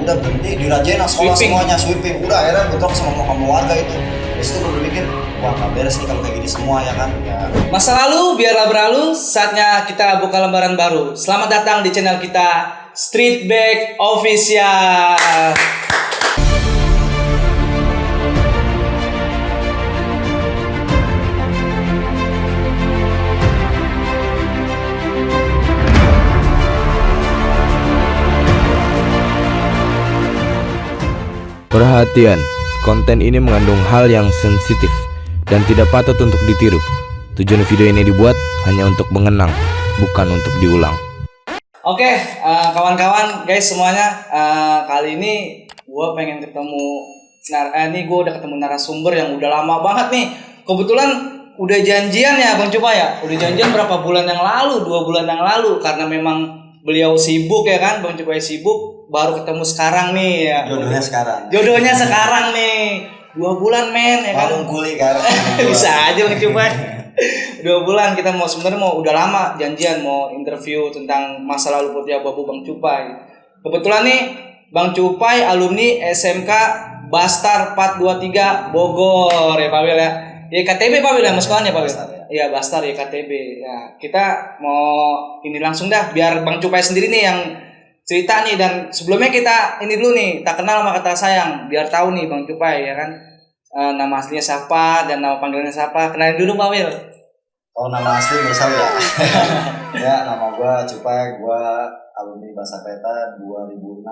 udah berhenti dirajain sekolah semuanya sweeping, udah akhirnya bentrok sama warga itu. Terus itu gue berpikir, wah nggak beres nih kalau kayak gini semua ya kan ya. Masa lalu biarlah berlalu, saatnya kita buka lembaran baru. Selamat datang di channel kita Street Bag Official. Perhatian, konten ini mengandung hal yang sensitif dan tidak patut untuk ditiru. Tujuan video ini dibuat hanya untuk mengenang, bukan untuk diulang. Oke, kawan-kawan, guys semuanya, kali ini gue pengen ketemu, gue udah ketemu narasumber yang udah lama banget nih. Kebetulan udah janjian ya Bang Cupai ya, udah janjian berapa bulan yang lalu, 2 bulan yang lalu, karena memang beliau sibuk ya kan, Bang Cupai sibuk. Baru ketemu sekarang nih ya. Jodohnya sekarang nih. 2 bulan men ya kan. Balung kuli kan. Bisa aja Bang Cupai. 2 bulan kita sebenarnya mau udah lama janjian mau interview tentang masa lalu putih abu-abu Bang Cupai. Kebetulan nih Bang Cupai alumni SMK Bastar 423 Bogor ya Pak Wil ya. YKTB Pak Wil ya sekolahnya Pak Wil. Iya Bastar YKTB. Ya, kita mau ini langsung dah biar Bang Cupai sendiri nih yang cerita nih, dan sebelumnya kita ini dulu nih, tak kenal sama kata sayang, biar tahu nih Bang Cupai ya kan, nama aslinya siapa dan nama panggilannya siapa. Kenalin dulu Pak Wil. Oh, nama asli misal ya. Ya, nama gua Cupai, gua alumni Basapeta 2006,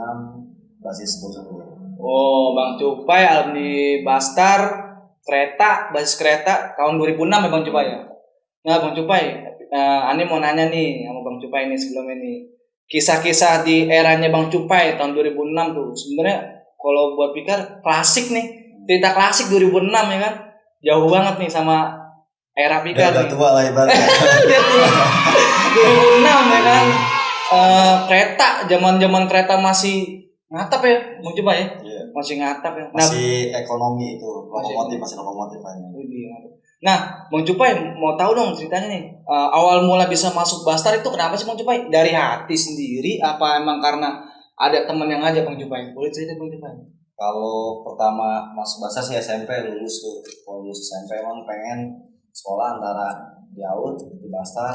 basis Bogor. Oh, Bang Cupai alumni Bastar basis kereta tahun 2006 ya Bang Cupai ya. Nah Bang Cupai, Ani mau nanya nih sama Bang Cupai ini sebelumnya nih. Kisah-kisah di eranya Bang Cupai tahun 2006 tuh sebenarnya kalau buat pikir klasik nih, cerita klasik 2006 ya kan, jauh banget nih sama era pikir nih. Tua lah ibaratnya. 2006 ya kan, kereta zaman kereta masih ngatap ya Bang Cupai ya, masih ngatap ya. Masih ekonomi itu, masih lokomotif aja. Nah, Bang Cupai mau tahu dong ceritanya nih. Awal mula bisa masuk Bastar itu kenapa sih Bang Cupai? Dari hati sendiri apa emang karena ada teman yang ngajak Bang Cupai? Boleh cerita Bang Cupai? Kalau pertama masuk Bastar sih SMP lulus tuh. Kalau lulus SMP emang pengen sekolah antara di AUD di Bastar.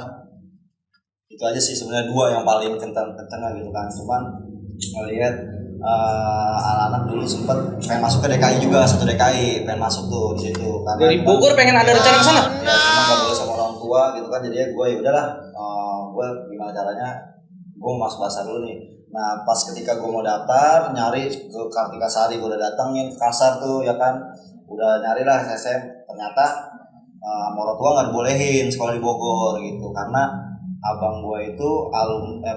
Itu aja sih sebenarnya 2 yang paling kencang gitu kan. Cuman ngelihat anak-anak dulu sempet pengen masuk ke DKI juga, satu DKI pengen masuk tuh di situ karena dari Bogor pengen ada rencana ke sana ya, cuma nggak boleh sama orang tua gitu kan, jadi gue ya udahlah, gue gimana caranya gue mau masuk Basar dulu nih. Nah pas ketika gue mau daftar nyari ke Kartika Sari, gue udah datengin ke Kasar tuh ya kan, udah nyari lah SM, ternyata sama orang tua nggak dibolehin sekolah di Bogor gitu karena abang gue itu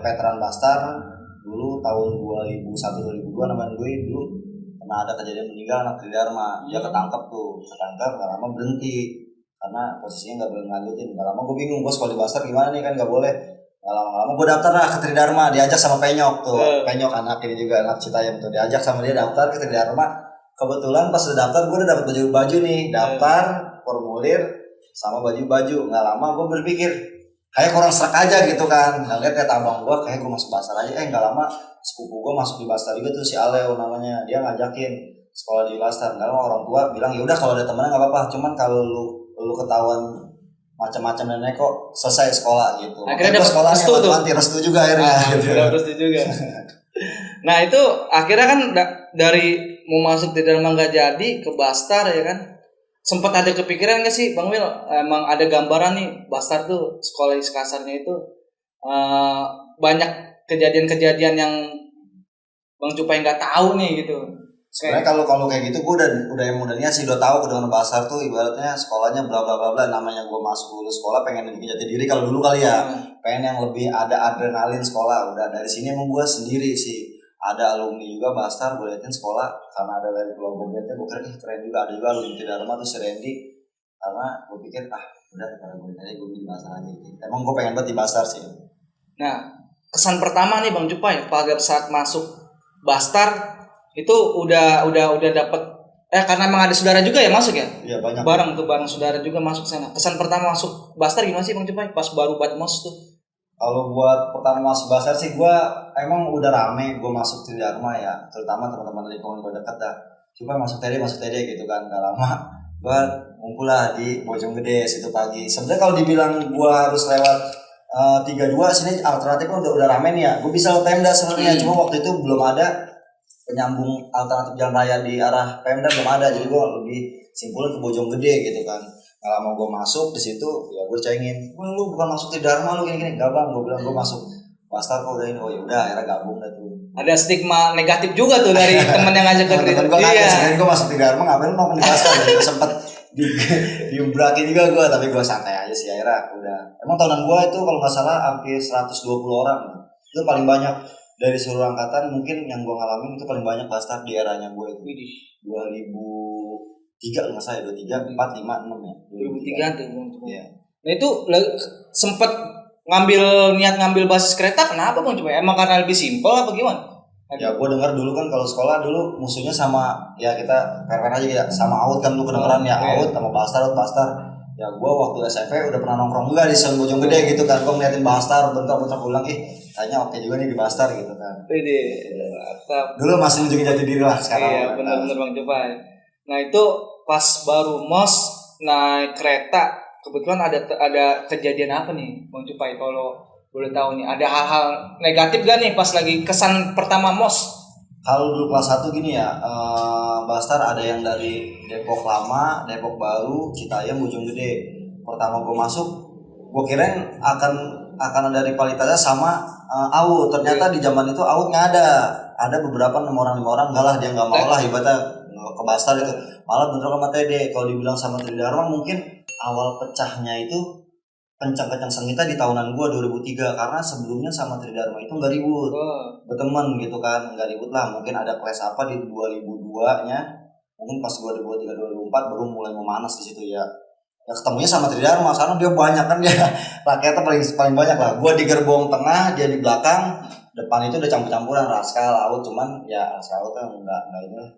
veteran Bastar dulu tahun 2001-2002 namanya gue dulu pernah ada kejadian meninggal anak Tridharma. Dia ketangkep nggak lama berhenti karena posisinya nggak boleh lanjutin. Nggak lama gue bingung, gue sekolah di Bastar gimana nih kan nggak boleh. Nggak lama gue daftar lah ke Tridharma, diajak sama Penyok tuh. Penyok anak ini juga anak Citayam tuh, diajak sama dia daftar ke Tridharma. Kebetulan pas udah daftar gue udah dapat baju nih, daftar formulir sama baju. Nggak lama gue berpikir kayak kurang serak aja gitu kan. Nah, lihat abang gue kayak gue masuk Bastar aja. Nggak lama sepupu gue masuk di Bastar juga tuh, si Aleo namanya. Dia ngajakin sekolah di Bastar. Nggak lama orang tua bilang ya udah kalau ada temennya nggak apa-apa. Cuman kalau lu ketahuan macam-macam dan kok selesai sekolah gitu. Akhirnya dapat restu juga akhirnya. Restu juga. Nah itu akhirnya kan dari mau masuk di dalam nggak jadi ke Bastar ya kan. Sempat ada kepikiran nggak sih Bang Wil, emang ada gambaran nih Bastar tuh sekolah kasarnya itu banyak kejadian-kejadian yang Bang Cupai nggak tahu nih gitu. Sebenarnya kalau kayak gitu gue udah niat sih, udah tahu dengan Bastar tuh ibaratnya sekolahnya bla bla bla bla, namanya gue masuk lulus sekolah pengen lebih jati diri kalau dulu kali ya, pengen yang lebih ada adrenalin sekolah. Udah dari sini emang gue sendiri sih. Ada alumni juga Bastar, gue liatin sekolah karena ada dari logo BT, gue keren juga. Ada juga alumni Tridharma tuh si Randy, karena gue pikir udah kalau gue tanya gue di Bastar aja gitu. Emang gue pengen banget di Bastar sih. Nah kesan pertama nih Bang Cupai pada saat masuk Bastar itu udah dapet karena emang ada saudara juga ya masuk ya? Iya banyak. Bareng saudara juga masuk sana. Kesan pertama masuk Bastar gimana sih Bang Cupai pas baru masuk tuh? Kalau buat pertama masuk Basar sih gue emang udah rame gue masuk Tridharma ya, terutama teman-teman lingkungan gue deket dah. Cuma masuk TD gitu kan, gak lama gue ngumpul lah di Bojonggede situ pagi. Sebenarnya kalau dibilang gue harus lewat 32 sini alternatifnya udah rame nih ya. Gue bisa lewat Pemda sebenarnya, cuma waktu itu belum ada penyambung alternatif jalan raya di arah Pemda, belum ada. Jadi gue lebih simpulin ke Bojonggede gitu kan. Gak lama gue masuk di situ, ya gue cengin, lu bukan masuk Tridharma lu gini-gini. Gak bang, gue bilang gue masuk Bastar kok udah ini. Oh ya udah, akhirnya gabung dah tuh. Ada stigma negatif juga tuh dari temen yang ngajak ke Temen gue kaget, sebenernya gue masuk Tridharma ngapain lu nongkrong di Bastar. Jadi sempet diubrakin juga gue, tapi gue santai aja sih akhirnya udah. Emang tahunan gue itu kalau nggak salah hampir 120 orang, itu paling banyak dari seluruh angkatan. Mungkin yang gue ngalamin itu paling banyak Bastar di eranya gue itu 2003 nggak saya 23, 4, 5, 6 ya 2003 tuh. Iya. Nah itu sempet niat ngambil basis kereta, kenapa bang? Coba emang karena lebih simpel apa gimana? Ya gue dengar dulu kan kalau sekolah dulu musuhnya sama ya kita fair aja ya, sama AUD kan lu kedengeran ya, AUD sama Bastar. Ya gue waktu SMP udah pernah nongkrong juga di Bojonggede gitu kan, gue ngeliatin Bastar bentar-bentar ulang, kayaknya oke juga nih di Bastar gitu kan. Dulu masih nunjukin jati diri lah sekarang. Iya benar-benar bang coba. Nah itu pas baru mos naik kereta, kebetulan ada kejadian apa nih bang Cupai kalau boleh tahu nih, ada hal-hal negatif gak nih pas lagi kesan pertama mos? Kalau dulu kelas 1 gini ya, Bastar ada yang dari Depok Lama, Depok Baru, Citayam, Bojonggede. Pertama gue masuk, gue kirain akan ada rivalitasnya sama AUD. Ternyata di zaman itu AUD nggak ada. Ada beberapa 5 orang enggak lah, dia nggak mau lah ibaratnya ke Bastar itu. Malah bentrok sama TD. Kalau dibilang sama Tridharma mungkin awal pecahnya itu kencang-kencang sengita di tahunan gue 2003, karena sebelumnya sama Tridharma itu nggak ribut, berteman gitu kan, nggak ribut lah. Mungkin ada clash apa di 2002 nya, mungkin pas 2003 2004 baru mulai memanas di situ ya. Ya ketemunya sama Tridharma karena dia banyak kan, dia rakyatnya paling banyak lah. Gue di gerbong tengah, dia di belakang, depan itu udah campur-campuran Raskal, AUD, cuman ya Raskal tuh nggak ini lah.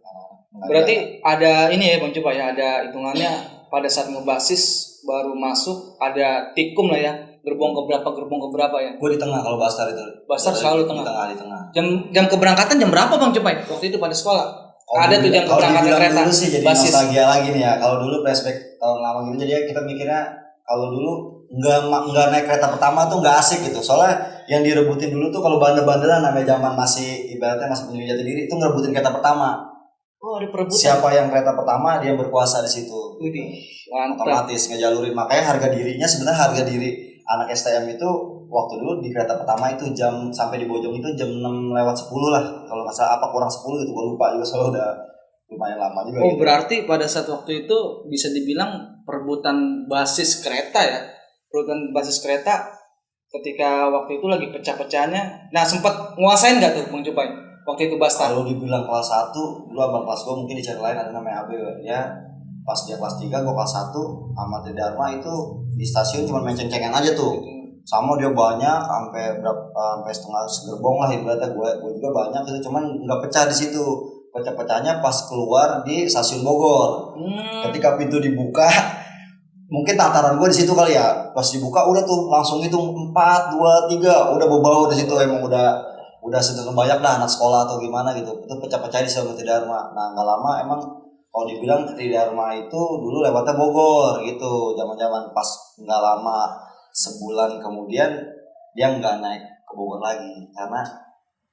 Berarti ada ini ya bang coba ya, ada hitungannya pada saat ngebasis baru masuk ada tikum lah ya, gerbong keberapa ya? Gue di tengah kalau Bastar itu. Bastar selalu tengah. Di tengah. Jam keberangkatan jam berapa bang Copai? Waktu itu pada sekolah. Ada tuh jam keberangkatan kereta. Dulu sih jadi basis. Nostalgia lagi nih ya. Kalau dulu flashback tahun lama gitu, jadi kita mikirnya kalau dulu nggak naik kereta pertama tuh nggak asik gitu. Soalnya yang direbutin dulu tuh kalau bandel-bandelan, namanya zaman masih ibaratnya masih punya jati diri, itu ngerebutin kereta pertama. Oh, ada perebutan. Siapa yang kereta pertama dia berkuasa di situ. Mantap. Otomatis ngejalurin, makanya harga dirinya sebenarnya harga diri anak STM itu waktu dulu di kereta pertama itu jam sampai di Bojong itu jam 6 lewat 10 lah kalau nggak salah, apa kurang 10 gitu, gue lupa juga soalnya udah lumayan lama juga. Oh gitu. Berarti pada saat waktu itu bisa dibilang perebutan basis kereta ya, perebutan basis kereta ketika waktu itu lagi pecah-pecahnya. Nah sempat nguasain nggak tuh Bang Cupai waktu itu Bastar? Kalau dibilang kelas 1, dulu abang kelas gue mungkin dicari lain ada namanya AB ya. Pas dia kelas 3, gue kelas 1 sama Tridharma itu di stasiun cuma main ceng-cengan aja tuh. Sama dia banyak sampai setengah segerbong lah ibaratnya, gue juga banyak itu, cuman nggak pecah di situ. Pecah-pecahnya pas keluar di stasiun Bogor. Ketika pintu dibuka, mungkin tataran gue di situ kali ya. Pas dibuka udah tuh langsung itu 4, 2, 3 udah bau-bau di situ, emang udah sedang banyak dah anak sekolah atau gimana gitu. Itu pecah-pecah di sama Tridharma. Nah nggak lama emang kalau dibilang Tridharma itu dulu lewatnya Bogor gitu. Zaman-zaman pas nggak lama sebulan kemudian dia nggak naik ke Bogor lagi karena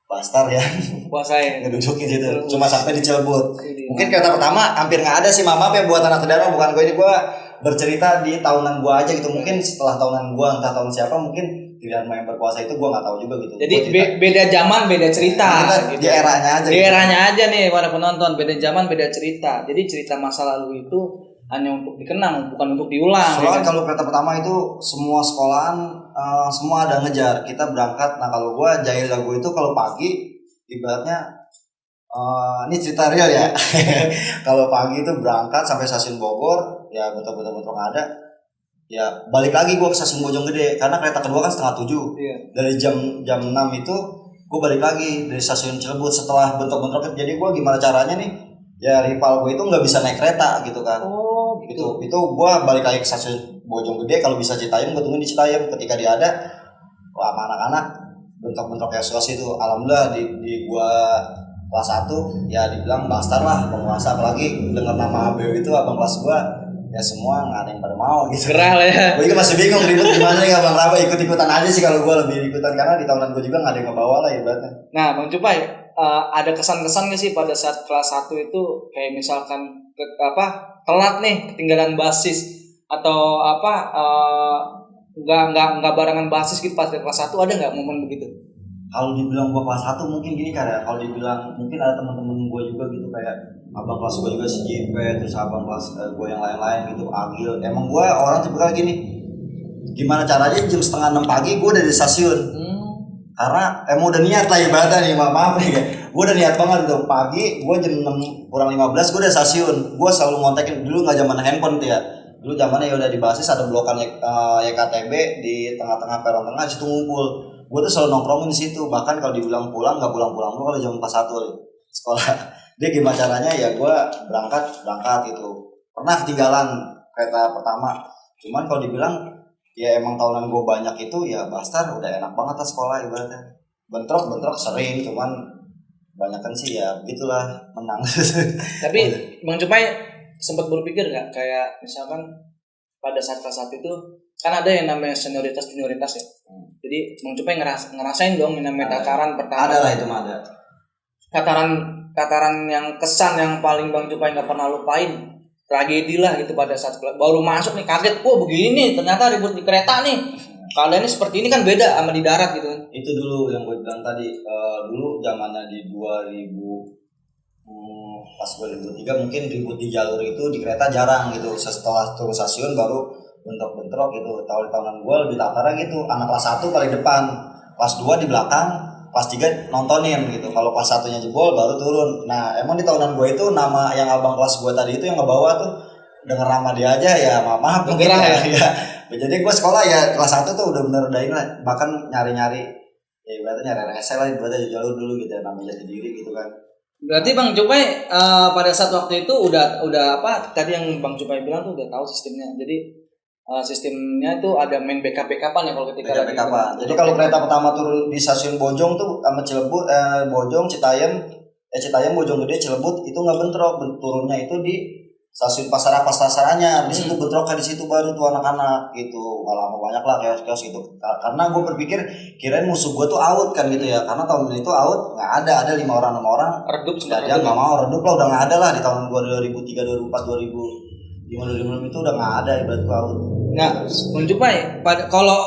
Bastar ya kuasain ngedudukin situ. Cuma sampai di Cilebut. Mungkin kereta pertama hampir nggak ada sih, maaf ya buat anak Tridharma, bukan gue ini, gue bercerita di tahunan gue aja gitu. Mungkin setelah tahunan gue entah tahun siapa, mungkin Tridharma yang berkuasa itu gue nggak tahu juga gitu. Jadi beda zaman beda cerita gitu. Di eranya aja. Di eranya aja nih para penonton, beda zaman beda cerita. Jadi cerita masa lalu itu hanya untuk dikenang, bukan untuk diulang. Soalnya kalau kereta pertama itu semua sekolahan semua ada ngejar. Kita berangkat. Nah kalau gue jahil lagu itu kalau pagi ibaratnya ini cerita real ya. Kalau pagi itu berangkat sampai stasiun Bogor ya betul-betul nggak ada. Ya balik lagi gue ke stasiun Bojonggede karena kereta kedua kan 6:30. Iya. Dari jam 6 itu gue balik lagi dari stasiun Cilebut setelah bentrok-bentrok. Jadi gue gimana caranya nih? Ya rival gue itu nggak bisa naik kereta gitu kan. Oh gitu. Itu gue balik lagi ke stasiun Bojonggede, kalau bisa Citayam gue tungguin di Citayam. Ketika dia ada sama anak-anak bentrok-bentrok ekskos itu. Alhamdulillah di gua kelas 1 ya dibilang bastard lah penguasa, apalagi denger nama ABW itu abang kelas gua ya semua nggak ada yang pada mau gitu. Gerah lah ya. Gue juga masih bingung ribut gimana nih abang Raba, ikut-ikutan aja sih kalau gua lebih ikutan karena di tahunan gua juga nggak ada yang ngebawa lah ibaratnya. Nah, Bang Cupai, ada kesan-kesan nggak sih pada saat kelas 1 itu kayak misalkan telat nih, ketinggalan basis atau nggak barengan basis gitu pas kelas 1, ada nggak momen begitu? Kalau dibilang gua kelas 1 mungkin gini karena kalau dibilang mungkin ada teman-teman gua juga gitu kayak abang kelas gua juga si JP, terus abang kelas gua yang lain-lain gitu, Agil. Emang gua orang tipe kali gini, gimana caranya jam 5:30 pagi gua udah di stasiun. Karena emang udah niat lah ibadah nih, maaf nih, gua udah niat banget tuh pagi, gua jam 6:15 gua udah stasiun. Gua selalu ngontekin dulu nggak zaman handphone tuh ya. Dulu zamannya ya udah di basis ada blokan YKTB di tengah-tengah peron tengah situ ngumpul. Gue tuh selalu nongkrongin di situ, bahkan kalau dibilang pulang nggak pulang-pulang lu kalau jam 4:01 sekolah. Dia gimana caranya ya gue berangkat gitu. Pernah ketinggalan kereta pertama, cuman kalau dibilang ya emang tahunan gue banyak itu ya bastard udah enak banget lah sekolah ibaratnya. Bentrok sering, cuman banyakan sih ya begitulah menang. Tapi Bang Cupai sempat berpikir nggak kayak misalkan pada saat kelas 1 itu kan ada yang namanya senioritas ya. Jadi Bang Cupai ngerasain dong yang namanya tataran pertama. Ada lah itu mah ada. Tataran yang kesan yang paling Bang Cupai nggak pernah lupain, tragedi lah gitu pada saat baru masuk nih kaget, wah begini ternyata ribut di kereta nih. Kalian ini seperti ini kan beda sama di darat gitu. Itu dulu yang gue bilang tadi, dulu zamannya di 2000 pas 2003 mungkin ribut di jalur itu di kereta jarang gitu. Setelah turun stasiun baru bentrok gitu. Tahunan gue lebih tataran gitu. Anak kelas 1 paling depan, kelas 2 di belakang, kelas 3 nontonin gitu. Kalau kelas 1-nya jebol baru turun. Nah, emang di tahunan gue itu nama yang abang kelas gue tadi itu yang ngebawa tuh denger nama dia aja ya maaf mungkin ya. Jadi gue sekolah ya kelas 1 tuh udah bener dain lah. Bahkan nyari-nyari ya berarti nyari rese lah berarti jalur dulu gitu ya, namanya jati diri gitu kan. Berarti Bang Cupai pada saat waktu itu udah apa tadi yang Bang Cupai bilang tuh udah tahu sistemnya. Jadi sistemnya tuh ada main backup-backupan ya kalau ketika backup-backupan. Jadi kalau kereta pertama turun di stasiun Bojong tuh sama Cilebut, Bojong, Citayam, Bojonggede, Cilebut itu nggak bentrok, turunnya itu di stasiun Pasarannya. Di situ bentrok di situ baru tuh anak-anak gitu. Nggak lama banyak lah kios-kios gitu. Karena gue berpikir kirain musuh gue tuh out kan gitu ya. Karena tahun itu out nggak ada 5 orang redup sudah dia nggak mau redup lah, udah nggak ada lah di tahun 2003, 2004, 2005 itu udah nggak ada ibarat out. Nah, Bang Cupai, kalau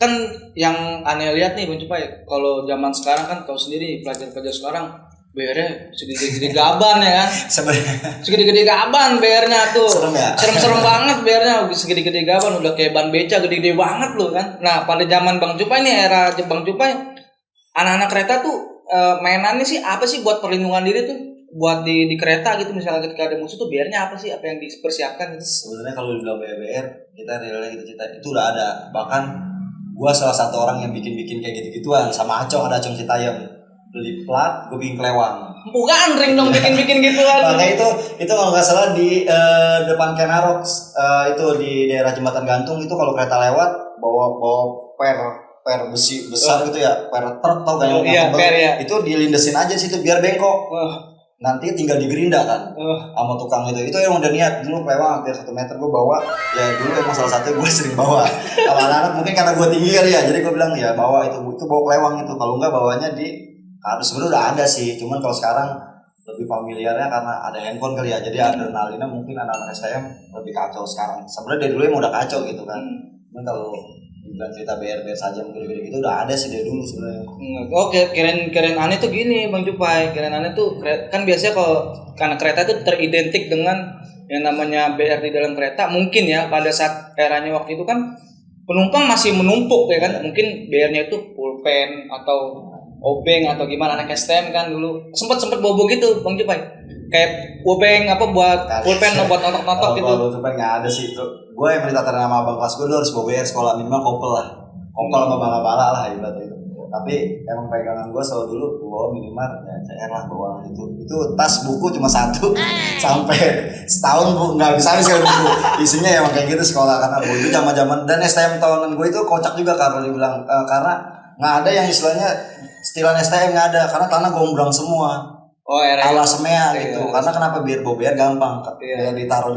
kan yang aneh lihat nih Bang Cupai, kalau zaman sekarang kan tahu sendiri pelajar-pelajar sekarang bayarnya segede-gede gaban ya kan. Segede-gede gaban bayarnya tuh. Serem-serem banget bayarnya, segede-gede gaban udah kayak ban beca gede-gede banget loh kan. Nah, pada zaman Bang Cupai nih, era Bang Cupai, anak-anak kereta tuh mainannya sih apa sih buat perlindungan diri tuh? Buat di kereta gitu misalnya ketika ada musuh tuh biarnya apa sih, apa yang dipersiapkan gitu? Sebenarnya kalau dibilang BR kita realnya kita cerita itu udah ada, bahkan gua salah satu orang yang bikin kayak gitu-gituan sama Acong, ada Acong Citayam beli plat, gue bikin kelewang. Bukan ring dong bikin gituan. Makanya itu kalau nggak salah di depan Kenarok itu di daerah Jembatan Gantung itu kalau kereta lewat bawa per besi besar gitu ya, per truk tau gak yang ya. Itu dilindesin aja situ biar bengkok. Nanti tinggal digerinda kan sama tukang itu emang udah niat dulu kelewang hampir 1 meter gue bawa ya. Dulu emang salah satu gue sering bawa sama anak-anak, mungkin karena gue tinggi kali ya, jadi gue bilang ya bawa itu bawa kelewang itu, kalau enggak bawanya di harus sebenarnya udah ada sih, cuman kalau sekarang lebih familiarnya karena ada handphone kali ya, jadi adrenalinnya mungkin anak-anak STM lebih kacau sekarang. Sebenarnya dari dulu emang udah kacau gitu kan. Cuman kalau dibilang cerita BR saja mungkin gitu udah ada sih dari dulu sebenarnya. Oke, keren aneh tuh gini Bang Cupai. Keren aneh tuh kan biasanya kalau karena kereta itu teridentik dengan yang namanya BR di dalam kereta, mungkin ya pada saat eranya waktu itu kan penumpang masih menumpuk ya kan. Mungkin BR-nya itu pulpen atau obeng atau gimana, anak STM kan dulu sempat bobo gitu Bang Cupai. Kayak obeng apa buat pulpen buat notok-notok gitu. Kalau pulpen nggak ada sih itu. Gue yang minta nama abang kelas gue harus bawa BR sekolah minimal kopel sama bala-bala lah ibaratnya itu. Tapi emang pegangan gue selalu dulu gue bawa minimal ya CR lah bawa itu tas buku cuma satu sampai setahun bu nggak bisa habis kalau buku isinya emang kayak gitu sekolah karena gue itu zaman dan STM tahunan gue itu kocak juga karena dibilang karena nggak ada yang istilahnya setilan STM nggak ada karena tanah gombrang semua. Oh, era Ala semea gitu. Iya. Karena kenapa biar bober gampang. Iya. Biar ditaruh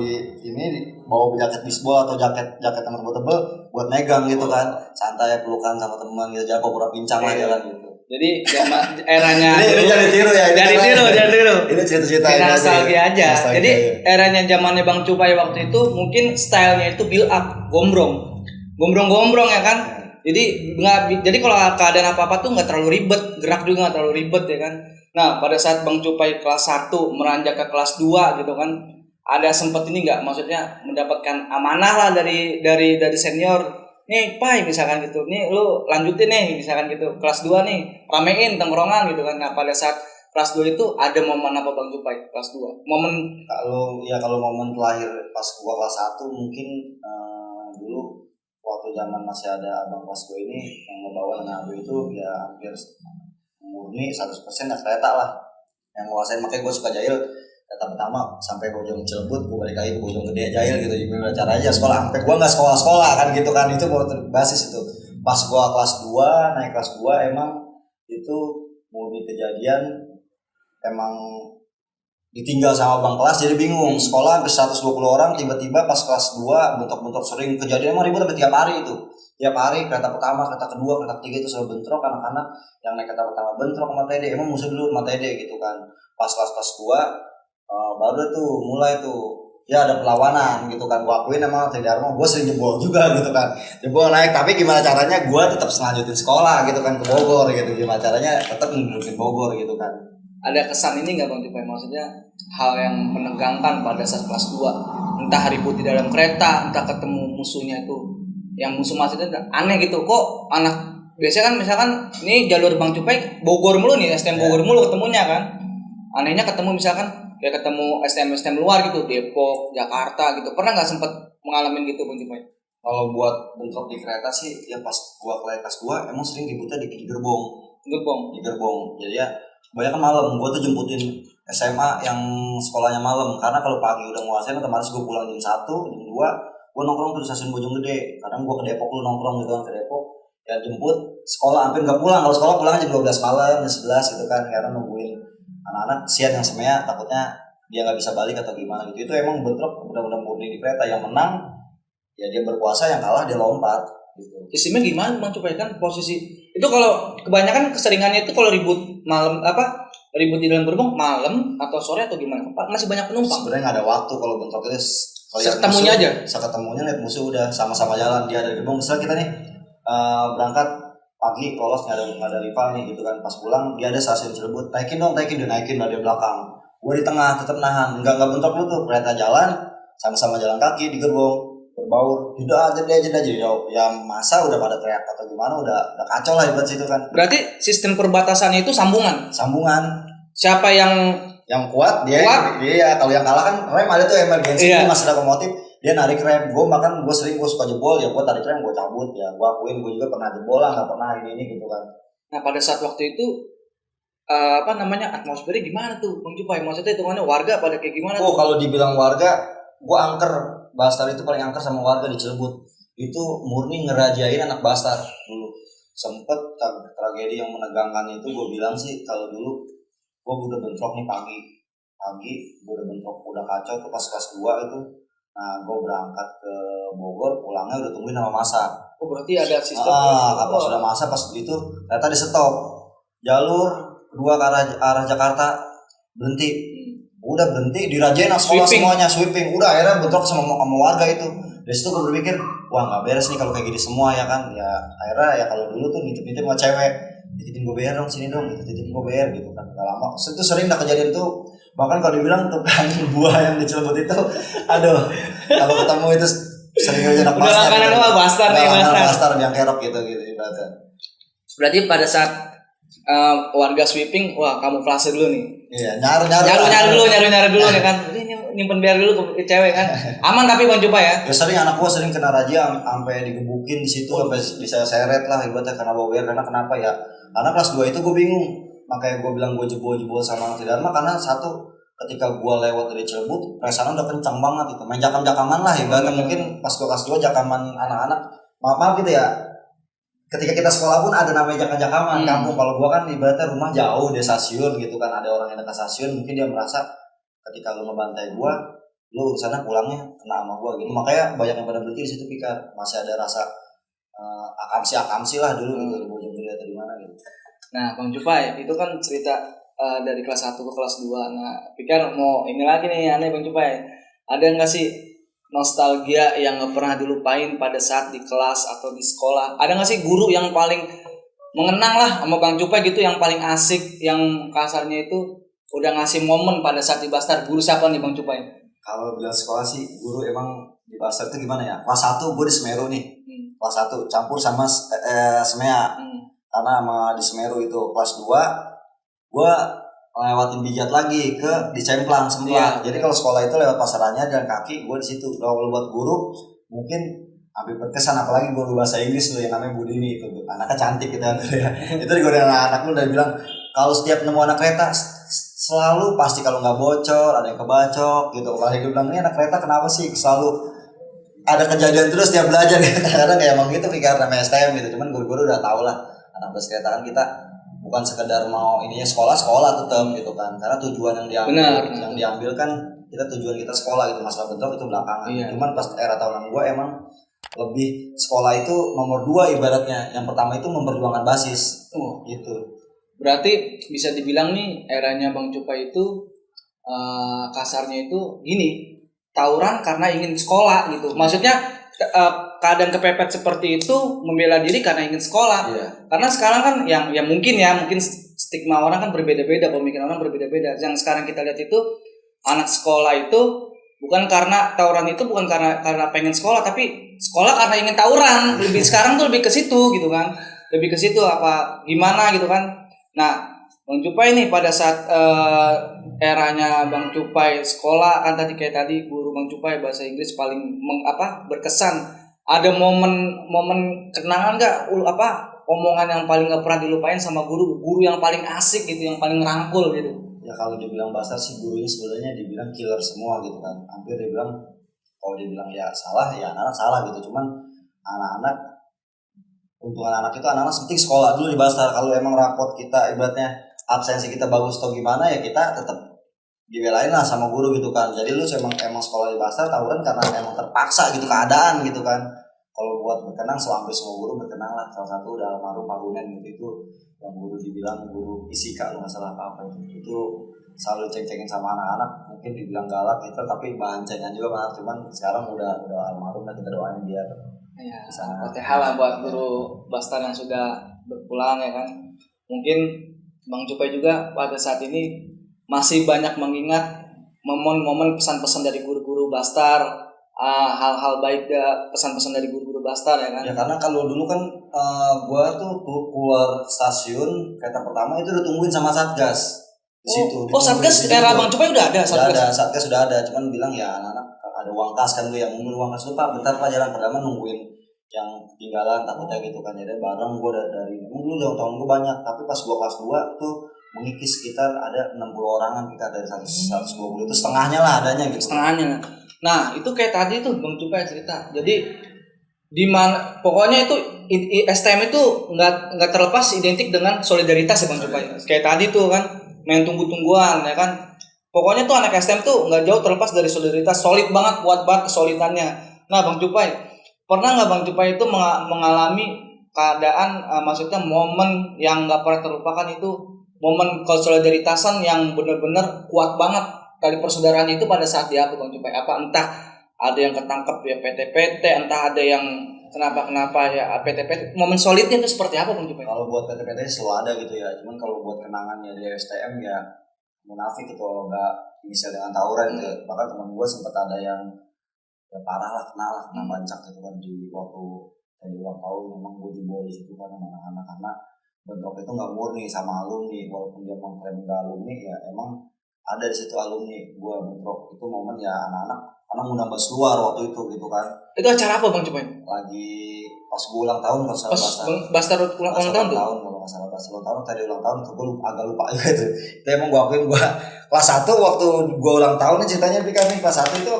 bawa jaket baseball atau jaket yang tebel buat megang gitu kan. Santai pelukan sama teman gitu, jago pura pincang lah Iya. jalan gitu. Jadi eranya Ini jadi tiru ya. Jadi tiru. Ini cerita-cerita Kita nostalgia aja. Nostalgia, Jadi iya. eranya zamannya Bang Cupai waktu itu mungkin stylenya itu build up, gombrong ya kan. Jadi kalau keadaan apa-apa tuh nggak terlalu ribet, gerak juga nggak terlalu ribet ya kan. Nah pada saat Bang Cupai kelas 1 meranjak ke kelas 2 gitu kan, ada sempet ini nggak, maksudnya mendapatkan amanah lah dari senior. Nih Pai misalkan gitu, nih lu lanjutin nih misalkan gitu, kelas 2 nih ramein tongkrongan gitu kan. Nah pada saat kelas 2 itu ada momen apa Bang Cupai kelas 2? Momen kalau momen terakhir pas gua kelas 1 mungkin dulu waktu zaman masih ada abang kelas gue ini yang ngebawa anak gue itu ya hampir murni 100% naik kereta lah yang nguasain. Makanya gue suka jahil kereta pertama sampai Bojong Cilebut, gue balik lagi ke Bojong Gede jahil gitu. Gimana cara aja sekolah sampai gue nggak sekolah kan gitu kan, itu baru basis itu. Pas gue kelas 2 naik kelas 2 emang itu murni kejadian emang ditinggal sama bang kelas jadi bingung. Sekolah hampir 120 orang tiba-tiba pas kelas 2 bentrok-bentrok sering kejadian emang ribut sampai tiap hari itu. Tiap hari kereta pertama, kereta kedua, kereta ketiga itu selalu bentrok. Anak-anak yang naik kereta pertama bentrok sama TD, emang musuh dulu sama TD gitu kan. Pas kelas 2 baru tuh mulai tuh ya ada perlawanan gitu kan. Gua akuin emang TD Arma gue sering jebol juga gitu kan. Jebol naik tapi gimana caranya gue tetap selanjutin sekolah gitu kan ke Bogor gitu. Gimana caranya tetap ngelurusin Bogor gitu kan. ada kesan ini nggak Bang Cupai? Maksudnya hal yang menegangkan pada saat kelas 2, entah ribut di dalam kereta, entah ketemu musuhnya itu yang musuh maksudnya aneh gitu. Kok anak biasanya kan misalkan ini jalur Bang Cupai Bogor mulu nih, STM Bogor mulu ketemunya kan. Anehnya ketemu misalkan kayak ketemu STM luar gitu, Depok, Jakarta gitu. Pernah nggak sempet mengalami gitu Bang Cupai? Kalau buat bentrok di kereta sih ya pas gua kelas 2 emang sering ributnya di gerbong. Di gerbong. Jadi ya kebanyakan malam. Gua tuh jemputin SMA yang sekolahnya malam karena kalau pagi udah nguasain otomatis gua pulang jam 1, jam 2 gua nongkrong tuh di stasiun Bojonggede. Kadang gua ke Depok lu nongkrong gitu kan, ke Depok. Ya jemput sekolah hampir nggak pulang. Kalau sekolah pulang jam 12 malam, jam 11 gitu kan, karena nungguin anak-anak sian yang semea takutnya dia nggak bisa balik atau gimana gitu. Itu emang bentrok benar-benar murni di kereta. Yang menang ya dia berkuasa, yang kalah dia lompat gitu. Sistemnya gimana Bang Cupai kan posisi itu? Kalau kebanyakan keseringannya itu kalau ribut malam ribut di dalam gerbong malam atau sore atau gimana? Masih banyak penumpang. Sebenarnya nggak ada waktu kalau bentrok itu. Ketemunya aja. Ketemunya lihat musuh udah sama-sama jalan. Dia ada di gerbong. Misalnya kita nih berangkat pagi lolos nggak ada rival nih gitu kan. Pas pulang dia ada stasiun Cilebut. Naikin dia naikin lah di belakang. Gue di tengah tetap nahan. Nggak bentrok lu tuh, kereta jalan sama-sama jalan kaki di gerbong. Berbaur, udah aja jadi jauh. Ya masa udah pada teriak atau gimana, udah kacau lah ibarat situ kan. Berarti sistem perbatasannya itu sambungan. Siapa yang kuat dia. Iya, kalau yang kalah kan rem ada tuh emergency. Iya. Masih ada lokomotif, dia narik rem. Gue suka jebol ya, gue tarik rem, gue cabut ya. Gue akuin gue juga pernah jebol lah, nggak pernah ini gitu kan. Nah pada saat waktu itu atmosfernya gimana tuh Bang Cupai? Maksudnya hitungannya warga pada kayak gimana? Oh kalau dibilang warga, gue angker. Bastar itu paling angker sama warga di Cilebut. Itu murni ngerajain anak Bastar dulu. Sempet tragedi yang menegangkan itu gue bilang sih, kalau dulu gue udah bentrok nih pagi gue udah bentrok, udah kacau tuh pas kelas 2 itu. Nah gue berangkat ke Bogor, pulangnya udah tungguin sama masa. Oh berarti ada sistem. Apa sudah masa pas itu ternyata di stop jalur kedua ke arah Jakarta, berhenti. Udah berhenti, dirajain sekolah semuanya, sweeping. Udah akhirnya bentrok sama warga itu. Dari situ gue berpikir, wah nggak beres nih kalau kayak gini semua ya kan. Ya akhirnya ya kalau dulu tuh nitip-nitip sama cewek, titipin gue BR dong sini dong, titipin gue BR gitu kan. Gak lama, itu sering dah kejadian tuh. Bahkan kalau dibilang tukang buah yang di Cilebut itu, aduh, kalau ketemu itu sering aja anak Bastar. Udah langganan Bastar nih, Bastar yang kerok gitu ibaratnya. Berarti pada saat warga sweeping, wah kamuflase dulu nih. Iya, nyari dulu nih kan. Ini nyimpen biar dulu ke cewek kan. Aman tapi Bang Cupai ya. Ya sering, anak gua sering kena razia sampai digebukin di situ, sampai bisa seret lah ibaratnya karena bawa biar. Karena kenapa ya? Karena kelas 2 itu gua bingung. Makanya gua bilang gua jebol sama Tridharma karena satu, ketika gua lewat dari Cilebut, presanan udah kencang banget itu. Main jakam-jakaman lah ibaratnya. Mungkin pas gua kelas 2 jakaman anak-anak. Maaf gitu ya. Ketika kita sekolah pun ada namanya jakam-jakaman kampung. Kalau gua kan ibaratnya rumah jauh dari stasiun gitu kan, ada orang yang dekat stasiun, mungkin dia merasa ketika lu ngebantai gua, lu urusannya pulangnya kena sama gua gitu. Makanya banyak yang pada berhenti di situ Pikar. Masih ada rasa akamsi lah dulu gitu, di Bojong Gede atau di mana gitu. Nah, Bang Cupai, itu kan cerita dari kelas 1 ke kelas 2. Nah, Pikar mau ini lagi nih aneh Bang Cupai. Ada nggak sih nostalgia yang nggak pernah dilupain pada saat di kelas atau di sekolah? Ada nggak sih guru yang paling mengenang lah sama Bang Cupai gitu, yang paling asik, yang kasarnya itu udah ngasih momen pada saat di Bastard? Guru siapa nih Bang Cupai? Kalau bilang sekolah sih, guru emang di Bastard itu gimana ya? Kelas 1 gue di Semeru nih. Kelas 1 campur sama Semea. Karena sama di Semeru itu kelas 2 gue lewatin Bijat lagi ke di Cemplang Semplang. Jadi kalau sekolah itu lewat Pasarannya jalan kaki, gue di situ. Kalau buat guru mungkin hampir berkesan, apalagi guru bahasa Inggris tuh yang namanya Budini itu. Anaknya cantik gitu ya. Itu digodain anak lu dan bilang kalau setiap nemu anak kereta selalu pasti kalau nggak bocor ada yang kebacok gitu. Kalau dia bilang ini anak kereta kenapa sih selalu ada kejadian terus dia belajar gitu. Kadang-kadang kayak emang gitu Pikar namanya STM gitu. Cuman guru-guru udah tau lah anak bus kereta kan kita bukan sekedar mau ininya sekolah tetap gitu kan, karena tujuan yang diambil kan kita tujuan kita sekolah gitu, masalah bentrok itu belakangan. Cuman pas era tahunan gua emang lebih sekolah itu nomor 2 ibaratnya, yang pertama itu memperjuangkan basis gitu. Berarti bisa dibilang nih eranya Bang Cupai itu kasarnya itu gini, tawuran karena ingin sekolah gitu. Maksudnya keadaan kepepet seperti itu membela diri karena ingin sekolah. Karena sekarang kan yang mungkin stigma orang kan berbeda-beda, pemikiran orang berbeda-beda. Yang sekarang kita lihat itu anak sekolah itu bukan karena tawuran, itu bukan karena pengen sekolah, tapi sekolah karena ingin tawuran. Lebih sekarang tuh lebih ke situ gitu kan. Lebih ke situ apa gimana gitu kan. Nah, Bang Cupai nih pada saat eranya Bang Cupai sekolah kan tadi kayak tadi guru Bang Cupai bahasa Inggris paling berkesan. Ada momen kenangan nggak omongan yang paling nggak pernah dilupain sama guru yang paling asik gitu, yang paling ngerangkul gitu? Ya kalau dibilang Bastard sih gurunya sebenarnya dibilang killer semua gitu kan. Hampir dibilang kalau dibilang ya salah ya anak-anak salah gitu. Cuman anak-anak untuk anak-anak itu anak-anak penting sekolah dulu di Bastard. Kalau emang rapot kita ibaratnya absensi kita bagus atau gimana ya kita tetap dibelain lah sama guru gitu kan. Jadi lu emang sekolah di Bastard tawuran karena emang terpaksa gitu keadaan gitu kan. Kalau buat berkenang hampir semua guru berkenang lah. Salah satu udah almarhum Pak Gunen gitu, itu yang guru dibilang guru fisika lu nggak salah apa itu selalu ceng-cengin sama anak-anak, mungkin dibilang galak gitu tapi bahan cengan juga banget. Cuman sekarang udah almarhum lah, kita doain dia Fatihah lah buat guru Bastard yang sudah berpulang ya kan. Mungkin Bang Cupai juga pada saat ini masih banyak mengingat momen-momen pesan-pesan dari guru-guru Bastard, hal-hal baik pesan-pesan dari guru-guru Bastard ya kan. Ya karena kalau dulu kan gua tuh keluar stasiun kereta pertama itu ditungguin sama Satgas di situ. Satgas era Bang Cupai udah ada Satgas sudah ada, cuman bilang ya anak-anak ada uang kas kan lu yang uang kas lupa bentar Pak jalan pertama nungguin yang ketinggalan takutnya gitu kan. Jadi bareng gua dari dulu tahun gua banyak, tapi pas gua kelas 2 tuh mengikis sekitar ada 60 orangan kita dari 120 itu setengahnya lah adanya gitu. Setengahnya. Nah, itu kayak tadi tuh Bang Cupai cerita. Jadi di mana pokoknya itu STM itu nggak terlepas identik dengan solidaritas ya Bang Cupai. Kayak tadi tuh kan main tunggu-tungguan ya kan. Pokoknya tuh anak STM tuh nggak jauh terlepas dari solidaritas, solid banget, kuat banget kesolidannya. Nah, Bang Cupai, pernah nggak Bang Cupai itu mengalami keadaan maksudnya momen yang nggak pernah terlupakan, itu momen konsolidaritasan yang benar-benar kuat banget dari persaudaraan itu pada saat dia Bang Cupai? Apa entah ada yang ketangkep ya PT-PT, entah ada yang kenapa ya PT-PT, momen solidnya itu seperti apa Bang Cupai? Kalau buat PT-PT selalu ada gitu ya, cuman kalau buat kenangannya di STM ya munafik gitu, kalau nggak bisa dengan tawuran gitu. Bahkan teman gue sempat ada yang ya parah lah, kena bancak gitu kan di waktu tadi ulang tahun. Memang gue jebol di situ kan sama anak-anak karena bentrok itu nggak murni sama alumni, walaupun dia mengklaim nggak alumni ya emang ada di situ alumni gue bentrok. Itu momen ya anak-anak mau nambah luar waktu itu gitu kan, Itu acara apa Bang Cupai? lagi pas gue ulang tahun kalau salah Pas Bastar ulang tahun tuh. kalau nggak salah pas ulang tahun tadi ulang tahun itu gue agak lupa juga itu. Itu emang gue akuin gue kelas 1 waktu gue ulang tahun nih ceritanya nih kelas 1 itu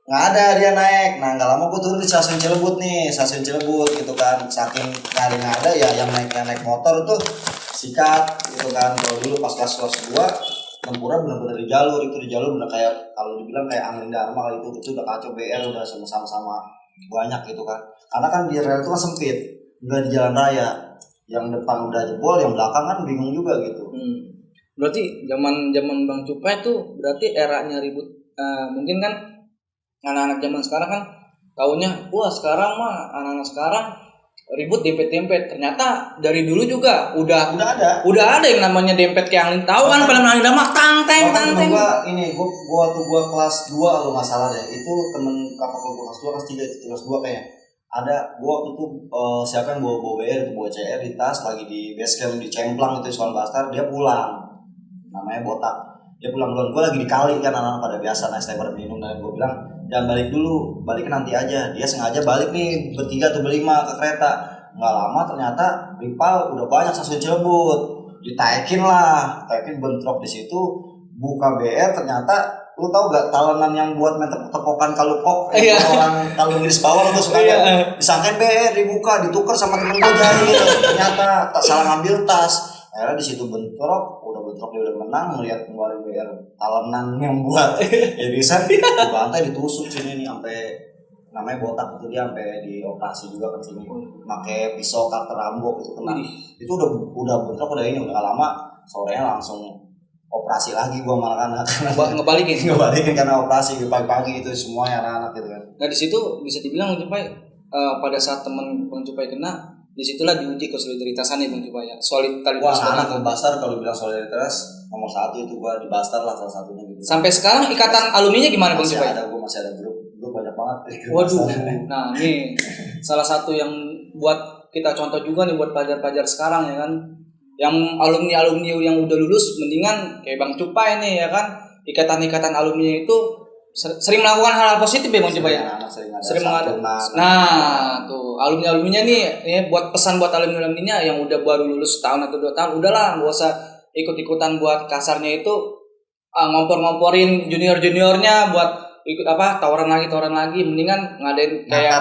nggak ada dia naik. Nah nggak lama gue turun di stasiun Cilebut gitu kan, saking kali nggak ada ya yang naik motor itu sikat gitu kan. Kalau dulu pas kelas 2 Tempura benar-benar di jalur benar kayak kalau dibilang kayak angin Dharma kali itu udah kacau, BR udah sama-sama banyak gitu kan, karena kan di rel itu kan sempit, nggak di jalan raya, yang depan udah jebol, yang belakang kan bingung juga gitu. Berarti zaman Bang Cupai tuh berarti eranya ribut. Mungkin kan anak-anak zaman sekarang kan taunya wah sekarang mah anak-anak sekarang ribut dempet. Ternyata dari dulu juga udah ada yang namanya dempet kayak tahu kan film Angin Dharma tang. Gua waktu gua kelas 2 kalau nggak salah deh, itu temen kakak gua kelas 2 kelas 2 kayaknya. Ada gua waktu itu siapa yang bawa BR itu bawa CR di tas lagi di base camp di Cemplang itu Soal Bastar, dia pulang. Namanya Botak. Dia pulang gua lagi di kali kan, anak-anak pada biasa naik pada minum, dan gua bilang jangan balik dulu, baliknya nanti aja. Dia sengaja balik nih bertiga atau berlima ke kereta. Nggak lama ternyata rival udah banyak stasiun Cilebut, ditaikin bentrok di situ, buka BR ternyata lu tahu gak talenan yang buat main tepok-tepokan kalupok orang kalau Inggris bawah tuh suka disangkain BR dibuka ditukar sama temen gue jahil, ternyata tak salah ngambil tas. Akhirnya di situ bentrok dia udah menang, melihat ngeluarin BR talenan yang buat Edison dibantai, ditusuk sini nih sampai namanya Botak itu, dia sampai dioperasi juga kan sini, pakai pisau cutter rambut itu kena. Itu udah bentrok udah nggak lama sorenya langsung operasi lagi gua malah karena ngebalikin karena operasi pagi-pagi itu semuanya anak-anak gitu kan. Nah di situ bisa dibilang Bang Cupai pada saat teman Bang Cupai kena, disitulah diuji kesolidaritasnya Bang Cupai ya. Wah, anak ke Bastar kalau bilang solidaritas nomor 1 itu gua di Bastar lah salah satunya gitu. Sampai sekarang ikatan alumninya gimana Bang Cupai? Masih ada grup banyak banget. Waduh. Nah ini salah satu yang buat kita contoh juga nih buat pelajar-pelajar sekarang ya kan, yang alumni yang udah lulus mendingan kayak Bang Cupai nih ya kan, ikatan alumni itu sering melakukan hal-hal positif ya Bang Cupai ya. Sering mengadakan. Nah tuh alumni-alumninya nih ya, buat pesan buat alumni-alumninya yang udah baru lulus setahun atau 2 tahun, udahlah nggak usah ikut-ikutan buat kasarnya itu ngompor-ngomporin junior-juniornya buat ikut tawaran lagi, mendingan ngadain kayak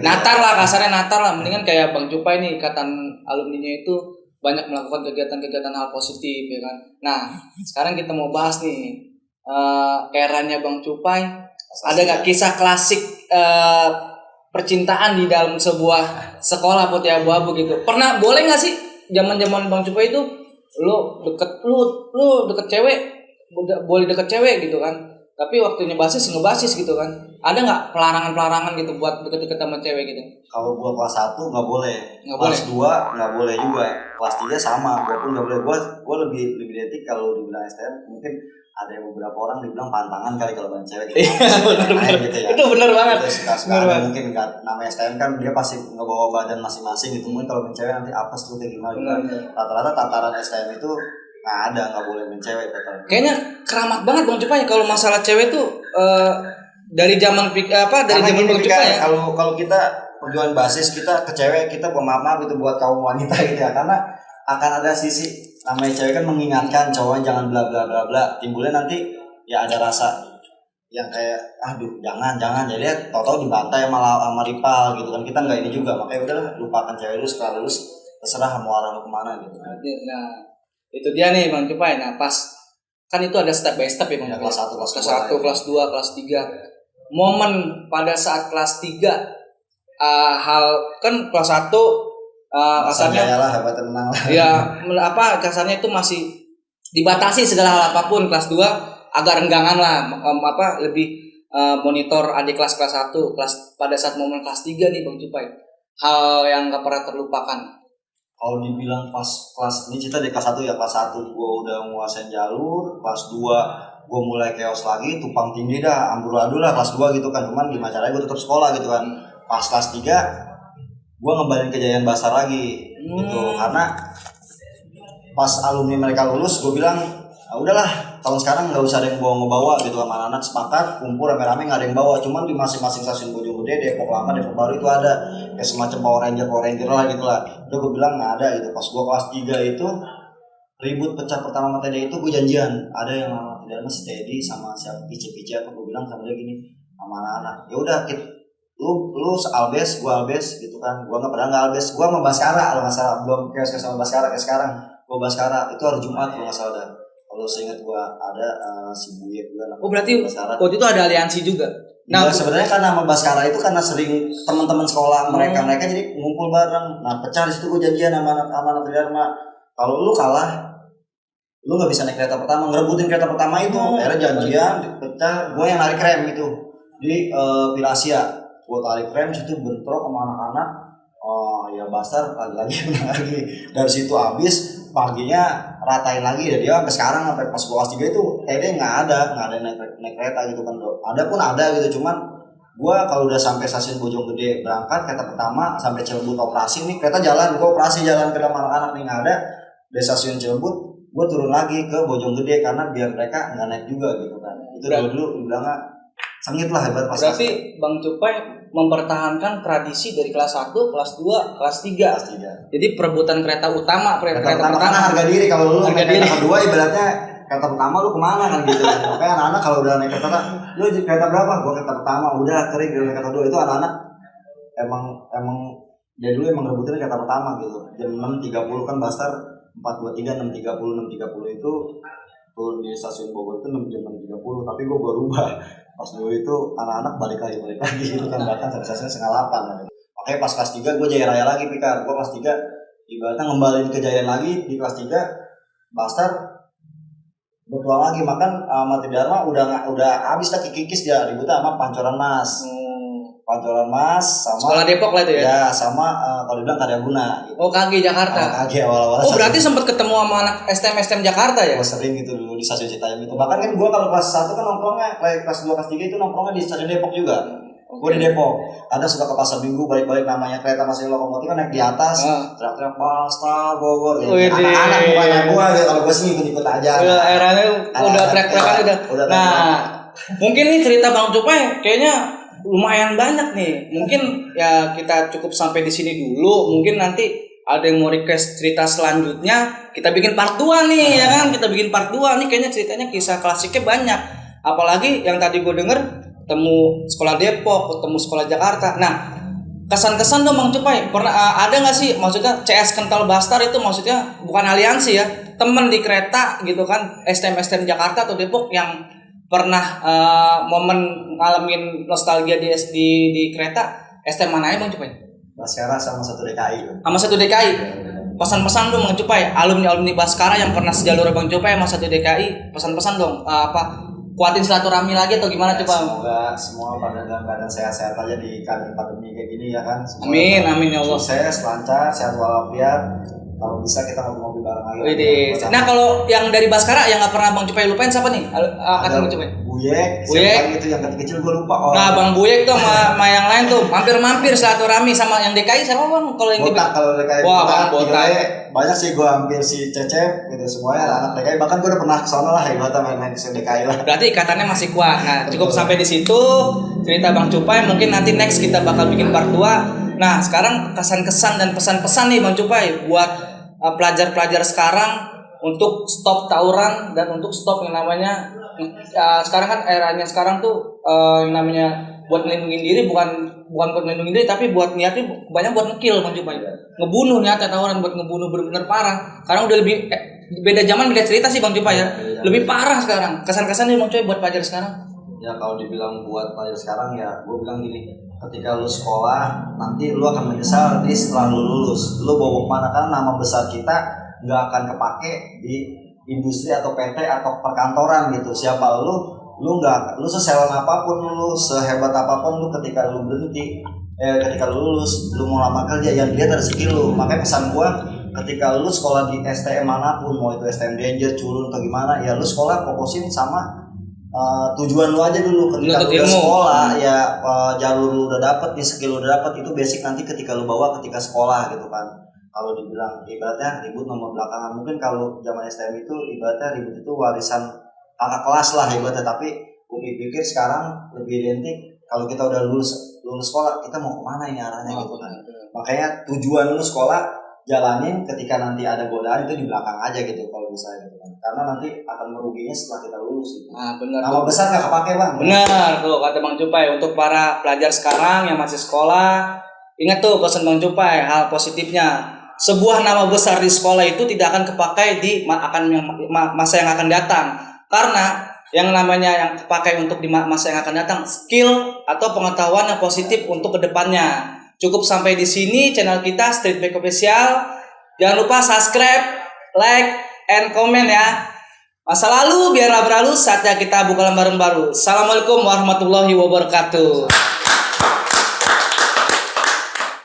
natar lah kasarnya, mendingan kayak Bang Cupai nih ikatan alumninya itu banyak melakukan kegiatan-kegiatan hal positif ya kan. Nah sekarang kita mau bahas nih eranya Bang Cupai, ada nggak kisah klasik percintaan di dalam sebuah sekolah putih abu-abu gitu? Boleh nggak sih zaman Bang Cupai itu lu deket cewek, boleh deket cewek gitu kan, tapi waktunya ngebasis gitu kan, ada nggak pelarangan gitu buat deket-deket sama cewek gitu? Kalau gua kelas 1 nggak boleh, kelas 2 nggak boleh juga, kelas 3 sama, gua pun nggak boleh. Gua lebih etik kalau dibilang STM, mungkin ada beberapa orang dibilang pantangan kali kalau banyak cewek gitu. Bener. Gitu ya. Itu bener banget. Mungkin namanya STM kan dia pasti ngebawa badan masing-masing gitu. Mungkin kalau main cewek nanti apa sih kayak gimana gitu. Rata-rata tataran STM itu nggak boleh main cewek total. Kayaknya keramat banget Bang Cupai kalau masalah cewek tuh dari zaman Bang Cupai ya. Kalau kita perjuangan basis kita ke cewek, kita bermaaf gitu buat kaum wanita gitu ya, karena akan ada sisi namanya cewek kan mengingatkan cowok jangan bla bla bla bla, timbulnya nanti ya ada rasa yang kayak aduh jangan jadi tau-tau dibantai sama rival gitu kan, kita nggak ini juga, makanya udahlah lupakan cewek lu, setelah lulus terserah mau arah lu kemana gitu. Nah itu dia nih Bang Cupai. Nah pas kan itu ada step by step ya Bang. Kelas 1, kelas 2, kelas 3. Momen pada saat kelas 3 hal kan kelas 1 kasarnya ya kasarnya itu masih dibatasi segala hal apapun. Kelas 2 agak renggangan lah, lebih monitor adik kelas 1. Pada saat momen kelas 3 nih Bang Cupai, hal yang gak pernah terlupakan. Kalau dibilang pas kelas ini cerita di kelas 1 ya, kelas 1 gue udah nguasain jalur, kelas 2 gue mulai chaos lagi, tumpang tindih dah, amburadul lah kelas 2 gitu kan, cuman gimana caranya gue tetap sekolah gitu kan. Pas kelas 3 gue ngembalin kejayaan Bastar lagi gitu, karena pas alumni mereka lulus gue bilang udahlah tahun sekarang nggak usah ada yang ngebawa gitu sama anak-anak, sepakat kumpul rame-rame nggak ada yang bawa, cuman di masing-masing stasiun Bojonggede, Depok Lama, Depok Baru itu ada kayak semacam Power Ranger lah gitu lah. Udah gue bilang nggak ada gitu. Pas gue kelas 3 itu ribut pecah pertama sama TD itu gue janjian ada yang nama tidak masih Teddy sama siapa Pici apa, gue bilang sama dia gini sama anak-anak, ya udah lu albes, gue albes gitu kan, gue nggak pernah nggak albes, gue sama Baskara kalau nggak salah, belum kayak sama Baskara kayak sekarang, gue Baskara itu hari Jumat kalau nggak salah dah. Kalau seingat gue ada si Buye juga. Oh berarti waktu itu ada aliansi juga. Nah sebenarnya kan nama Baskara itu karena sering teman-teman sekolah mereka jadi ngumpul bareng. Nah pecah di situ gue janjian sama anak Dharma. Kalau lu kalah, lu nggak bisa naik kereta pertama, ngerebutin kereta pertama itu. Akhirnya janjian, pecah. Gue yang narik rem itu di Villa Asia. Gue tarik rem situ bentrok sama anak-anak. Ya Basar lagi menang lagi. Dari situ habis. Paginya ratain lagi dia sampai sekarang sampai pas kelas 3 itu dia nggak ada naik kereta gitu kan. Ada pun ada gitu, cuman gua kalau udah sampai stasiun Bojonggede berangkat kereta pertama sampai Cilebut operasi nih kereta jalan, gua operasi jalan ke anak-anak nih nggak ada. Dari stasiun Cilebut gua turun lagi ke Bojonggede karena biar mereka nggak naik juga gitu kan. Itu dulu bilangnya sengit lah hebat pas. Berarti Bang Cupai mempertahankan tradisi dari kelas 1, kelas 2, kelas 3. Jadi perebutan kereta utama, kereta pertama karena harga diri. Kalau lu naik kereta kedua ibaratnya kereta pertama lu kemana kan gitu kan. Makanya anak-anak kalau udah naik kereta, lu kereta berapa? Gua kereta pertama, udah kering dari kereta kedua. Itu anak-anak emang dia dulu emang rebutin kereta pertama gitu. Jam 6.30 kan Basar 4.23, 6.30 itu turun di stasiun Bogor itu jam 6.30, tapi gue berubah pas dulu itu anak-anak balik lagi gitu kan, bahkan sampai stasiun 7.30 gitu. Makanya pas kelas 3 gue jaya raya lagi Pikar, gue kelas 3 ibaratnya ngembalin kejayaan lagi di kelas 3 Bastar bertuang lagi, makan sama Dharma udah habis lah kikis dia ributnya sama Pancoran Mas sama sekolah Depok lah itu ya. Ya sama kalau dibilang Karyaguna gitu. Oh KG Jakarta. KG awal-awal. Oh berarti sempat ketemu sama anak STM Jakarta ya? Gue sering gitu dulu di stasiun Citayam itu. Bahkan kan gue kalau kelas 1 kan nongkrongnya, kelas 2 kelas 3 itu nongkrongnya di stasiun Depok juga. Gue di Depok. Ada suka ke pasar Minggu balik-balik namanya kereta masih lokomotif kan naik di atas, teriak-teriak Pasta Bogor gitu. Anak-anak bukannya gue gitu, kalau gue sih ikut aja. Eranya udah teriak-teriakan udah. Nah, mungkin nih cerita Bang Cupai kayaknya lumayan banyak nih. Mungkin ya kita cukup sampai di sini dulu. Mungkin nanti ada yang mau request cerita selanjutnya, kita bikin part 2 nih ya kan. Kita bikin part 2 nih kayaknya ceritanya kisah klasiknya banyak. Apalagi yang tadi gue denger ketemu sekolah Depok, ketemu sekolah Jakarta. Nah, kesan-kesan dong Bang Cupai. Pernah ada enggak sih maksudnya CS Kental Bastar itu maksudnya bukan aliansi ya. Temen di kereta gitu kan, STM Jakarta atau Depok yang pernah momen ngalamin nostalgia di kereta, STM mana aja Bang Cupai? Baskara sama 1 DKI. Sama 1 DKI. Pesan-pesan dong Bang Cupai, alumni Baskara yang pernah sejalur Bang Cupai sama 1 DKI, pesan-pesan dong kuatin silaturahmi lagi atau gimana coba? Semoga semua pada dalam keadaan sehat-sehat aja di keadaan pandemi kayak gini ya kan. Semoga amin ya Allah. Sukses, lancar, sehat walafiat. Kalau bisa kita ngobrol bareng lagi. Nah kalau yang dari Baskara yang nggak pernah Bang Cupai lupain siapa nih? Kata Bang Cupai. Buyek itu yang kecil gue lupa. Nah Bang Buyek tuh sama yang lain tuh mampir silaturahmi sama yang DKI siapa Bang? Kalau yang Botak, kalau DKI wah Bang Botak. Banyak sih gue hampir si Cecep gitu semuanya anak DKI, bahkan gue udah pernah kesana lah ibaratnya main-main ke DKI lah. Berarti ikatannya masih kuat. Nah cukup sampai di situ cerita Bang Cupai, mungkin nanti next kita bakal bikin part 2. Nah sekarang kesan-kesan dan pesan-pesan nih Bang Cupai buat pelajar-pelajar sekarang untuk stop tawuran dan untuk stop yang namanya sekarang kan eranya sekarang tuh yang namanya buat melindungi diri bukan buat melindungi diri tapi buat niatnya banyak buat ngekill Bang Cupai, ngebunuh niatnya tawuran buat ngebunuh benar-benar parah. Sekarang udah lebih beda zaman beda cerita sih Bang Cupai ya, lebih parah sekarang. Kesan-kesan nih Bang Cupai buat pelajar sekarang? Ya kalau dibilang buat pelajar sekarang ya gue bilang gini, ketika lu sekolah nanti lu akan menyesal setelah lu lulus. Lu bawa kemana, karena nama besar kita nggak akan kepake di industri atau PT atau perkantoran gitu. Siapa lu seselan apapun, lu sehebat apapun, lu ketika lu berhenti ketika lu lulus lu mau lamar kerja yang dilihat dari skill lu. Makanya pesan gua ketika lu sekolah di STM manapun, mau itu STM Danger, Culun atau gimana, ya lu sekolah fokusin sama tujuan lu aja dulu. Ketika lu udah sekolah ya jalur lu udah dapet nih, skill lu udah dapet, itu basic nanti ketika lu bawa ketika sekolah gitu kan. kalau dibilang ibaratnya ribut nomor belakangan, mungkin kalau zaman STM itu ibaratnya ribut itu warisan kakak kelas lah ibaratnya, tapi gue pikir sekarang lebih identik kalau kita udah lulus sekolah kita mau kemana ini arahnya gitu kan. Makanya tujuan lu sekolah jalanin, ketika nanti ada godaan itu di belakang aja gitu kalau bisa gitu kan, karena nanti akan meruginya setelah kita lulus gitu. Benar. Nama besar nggak kepake bang. Benar tuh kata Bang Cupai. Untuk para pelajar sekarang yang masih sekolah, ingat tuh pesan Bang Cupai, hal positifnya. Sebuah nama besar di sekolah itu tidak akan kepakai di masa yang akan datang, karena yang namanya yang kepakai untuk di masa yang akan datang skill atau pengetahuan yang positif untuk kedepannya. Cukup sampai di sini channel kita Street Bike Official. Jangan lupa subscribe, like, and comment ya. Masa lalu biarlah berlalu, saatnya kita buka lembaran baru. Assalamualaikum warahmatullahi wabarakatuh.